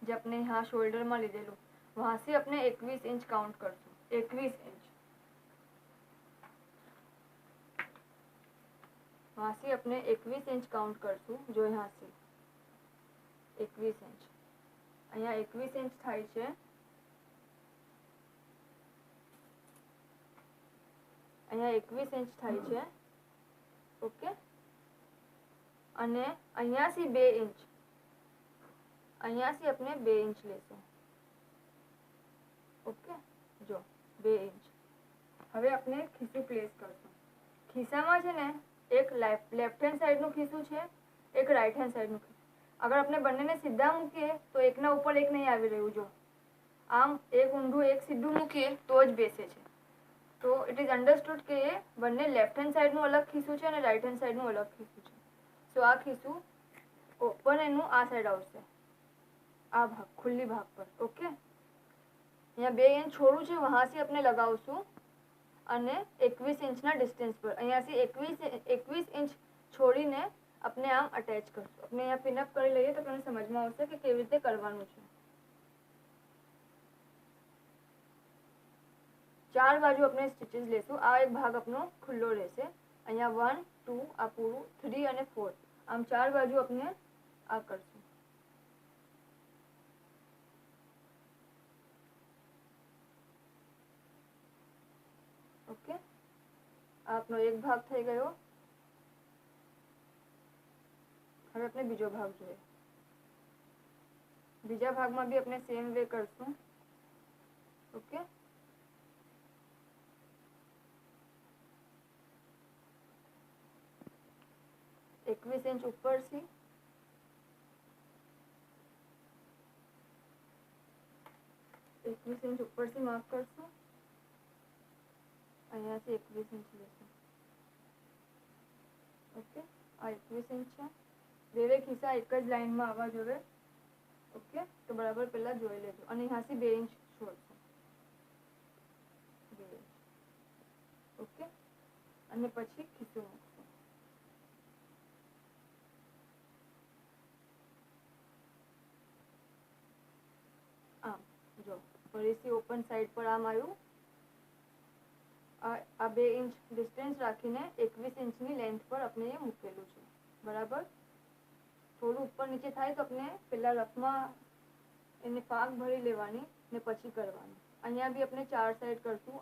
जो अपने यहाँ शोल्डर में लीधेलू, वहाँ से अपने 21 इंच काउंट करशू। 21 इंच, वहाँ से अपने 21 इंच काउंट करशू। जो यहाँ से 21 इंच, अहींया 21 इंच थाय छे, अहींया 21 इंच थाय छे। ओके, अने अहींया थी 2 इंच, अहींया थी अपने 2 इंच लेशुं। ओके, जो 2 इंच। हवे अपने खीसू प्लेस करशुं। खीसामां छे ने एक लेफ्ट हेन्ड साइडनुं खीसुं छे, एक राइट हेन्ड साइडनुं खीसुं। अगर अपने बंनेने सीधा मूकीए तो एकना उपर एक नहीं आवी रह्युं। जो आम एक ऊंधું एक सीधું मूकीए तो ज बेसे छे। तो इट इज अंडरस्टूड के बंने लेफ्ट हेन्ड साइडनुं अलग खीसुं छे अने राइट हेन्ड साइडनुं अलग खीसुं छे। सो आ खीसुं ओपन एनुं आ साइड आवशे, आ भाग खुल्ली भाग पर। ओके, अहींया 2 इंच छोड़ું છે, वहां से अपने लगावशुं अने 21 इंचना डिस्टन्स पर अहींयाथी 21 इंच छोड़ीने अपने आम अटेच करशुं। अपने अहींया पिनअप करी लईए तो आपणे समजमां आवशे के केवी रीते करवानुं छे। 4 बाजू अपने स्टिचेस लेशुं। आ एक भाग अपनो खुल्लो रहेशे। अहींया 1 2 आ पूरुं 3 અને 4 आम 4 बाजू अपने आ करशुं। ओके, आपनो एक भाग थई गयो। हवे अपने बीजो भाग जोईए। बीजा भागमां बी अपने सेम वे करशुं। ओके, एकवीस इंच उपरथी 21 इंच उपरथी मार्क करशुं। अहींयाथी 21 इंच लेशुं। ओके, आ 21 इंच छे। बेवे खीसा एक ज लाइनमां आववा जोईए। ओके, तो बराबर पहेला जोई लेजो। अने अहींयाथी 2 इंच छोड़शुं। 2 इंच। ओके, अने पछी खीसું मूकशुं। आम जो फरीथी ओपन साइड पर आम आव्युं। आ 2 इंच डिस्टन्स राखीने 21 इंचनी लेंथ पर अपने ए मूकेलुं छे। बराबर, थोड़ું ઉપર નીચે થાય તો આપણે પેલા રફમાં એને પાક ભરી લેવાની ને પછી કરવાનું। અહીંયા બી આપણે 4 સાઈડ કરશું।